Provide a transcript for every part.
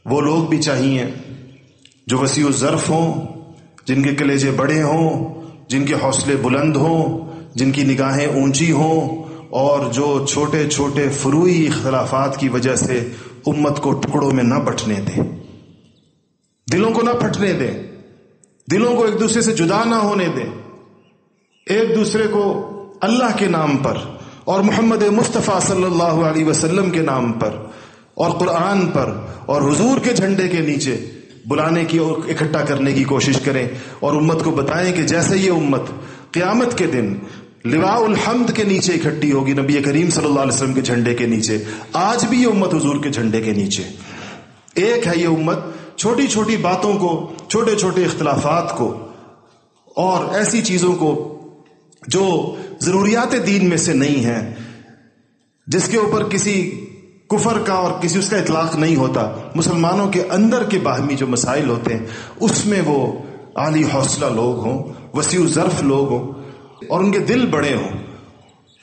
وہ لوگ بھی چاہیے جو وسیع الظرف ہوں، جن کے کلیجے بڑے ہوں، جن کے حوصلے بلند ہوں، جن کی نگاہیں اونچی ہوں، اور جو چھوٹے چھوٹے فروعی اختلافات کی وجہ سے امت کو ٹکڑوں میں نہ بٹنے دیں، دلوں کو نہ پھٹنے دیں، دلوں کو ایک دوسرے سے جدا نہ ہونے دیں، ایک دوسرے کو اللہ کے نام پر اور محمد مصطفیٰ صلی اللہ علیہ وسلم کے نام پر اور قرآن پر اور حضور کے جھنڈے کے نیچے بلانے کی اور اکٹھا کرنے کی کوشش کریں، اور امت کو بتائیں کہ جیسے یہ امت قیامت کے دن لواء الحمد کے نیچے اکٹھی ہوگی، نبی کریم صلی اللہ علیہ وسلم کے جھنڈے کے نیچے، آج بھی یہ امت حضور کے جھنڈے کے نیچے ایک ہے۔ یہ امت چھوٹی چھوٹی باتوں کو، چھوٹے چھوٹے اختلافات کو اور ایسی چیزوں کو جو ضروریات دین میں سے نہیں ہیں، جس کے اوپر کسی کفر کا اور کسی اس کا اطلاق نہیں ہوتا، مسلمانوں کے اندر کے باہمی جو مسائل ہوتے ہیں اس میں وہ عالی حوصلہ لوگ ہوں، وسیع ظرف لوگ ہوں، اور ان کے دل بڑے ہوں،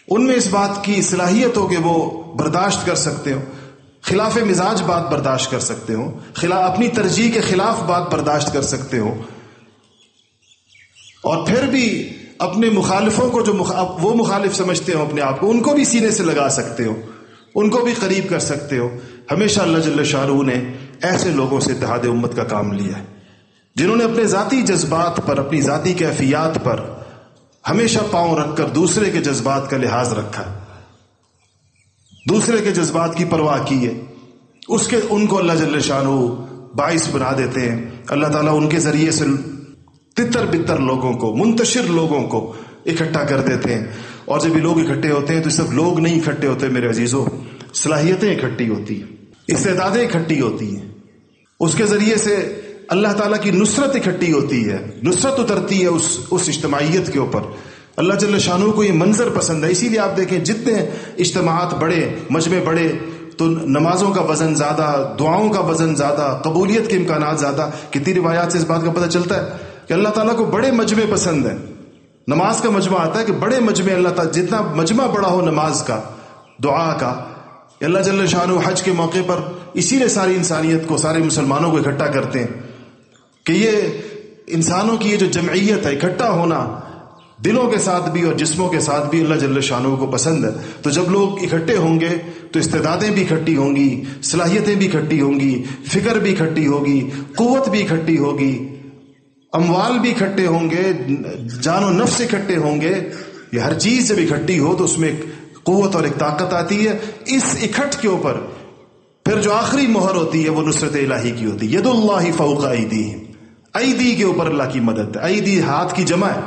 ان میں اس بات کی صلاحیت ہو کہ وہ برداشت کر سکتے ہوں، خلاف مزاج بات برداشت کر سکتے ہوں، اپنی ترجیح کے خلاف بات برداشت کر سکتے ہوں، اور پھر بھی اپنے مخالفوں کو جو وہ مخالف سمجھتے ہو اپنے آپ کو، ان کو بھی سینے سے لگا سکتے ہو، ان کو بھی قریب کر سکتے ہو۔ ہمیشہ اللہ جل شانہ نے ایسے لوگوں سے اتحاد امت کا کام لیا ہے، جنہوں نے اپنے ذاتی جذبات پر، اپنی ذاتی کیفیات پر ہمیشہ پاؤں رکھ کر دوسرے کے جذبات کا لحاظ رکھا، دوسرے کے جذبات کی پرواہ کی ہے، ان کو اللہ جل شانہ باعث بنا دیتے ہیں۔ اللہ تعالیٰ ان کے ذریعے سے تتر بتر لوگوں کو، منتشر لوگوں کو اکٹھا کر دیتے ہیں، اور جب یہ لوگ اکٹھے ہوتے ہیں تو صرف لوگ نہیں اکٹھے ہوتے میرے عزیزوں، صلاحیتیں اکٹھی ہوتی ہیں، استعدادیں اکٹھی ہوتی ہیں، اس کے ذریعے سے اللہ تعالیٰ کی نصرت اکٹھی ہوتی ہے، نصرت اترتی ہے اس اجتماعیت کے اوپر۔ اللہ جل شانہ کو یہ منظر پسند ہے، اسی لیے آپ دیکھیں جتنے اجتماعات بڑے، مجمع بڑے، تو نمازوں کا وزن زیادہ، دعاؤں کا وزن زیادہ، قبولیت کے امکانات زیادہ۔ کتنی روایات سے اس بات کا پتہ چلتا ہے کہ اللہ تعالیٰ کو بڑے مجمع پسند ہیں۔ نماز کا مجمع آتا ہے کہ بڑے مجمع، اللہ تعالیٰ جتنا مجمع بڑا ہو نماز کا، دعا کا، اللہ جل شانہ حج کے موقع پر اسی لیے ساری انسانیت کو، سارے مسلمانوں کو اکٹھا کرتے ہیں کہ یہ انسانوں کی یہ جو جمعیت ہے، اکٹھا ہونا دلوں کے ساتھ بھی اور جسموں کے ساتھ بھی، اللہ جل شانہ کو پسند ہے۔ تو جب لوگ اکٹھے ہوں گے تو استعدادیں بھی اکٹھی ہوں گی، صلاحیتیں بھی اکٹھی ہوں گی، فکر بھی اکٹھی ہوگی، قوت بھی اکٹھی ہوگی، اموال بھی اکٹھے ہوں گے، جان و نفس اکٹھے ہوں گے۔ یہ ہر چیز جب اکٹھی ہو تو اس میں ایک قوت اور ایک طاقت آتی ہے۔ اس اکٹھ کے اوپر پھر جو آخری مہر ہوتی ہے وہ نصرت الہی کی ہوتی ہے۔ ید اللہ فوق ایدیہم، ایدی کے اوپر اللہ کی مدد ہے۔ ایدی ہاتھ کی جمع ہے،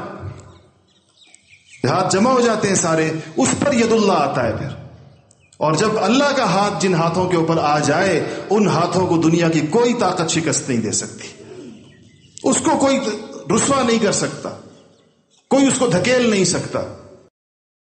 ہاتھ جمع ہو جاتے ہیں سارے، اس پر ید اللہ آتا ہے پھر۔ اور جب اللہ کا ہاتھ جن ہاتھوں کے اوپر آ جائے، ان ہاتھوں کو دنیا کی کوئی طاقت شکست نہیں دے سکتی، اس کو کوئی رسوا نہیں کر سکتا، کوئی اس کو دھکیل نہیں سکتا۔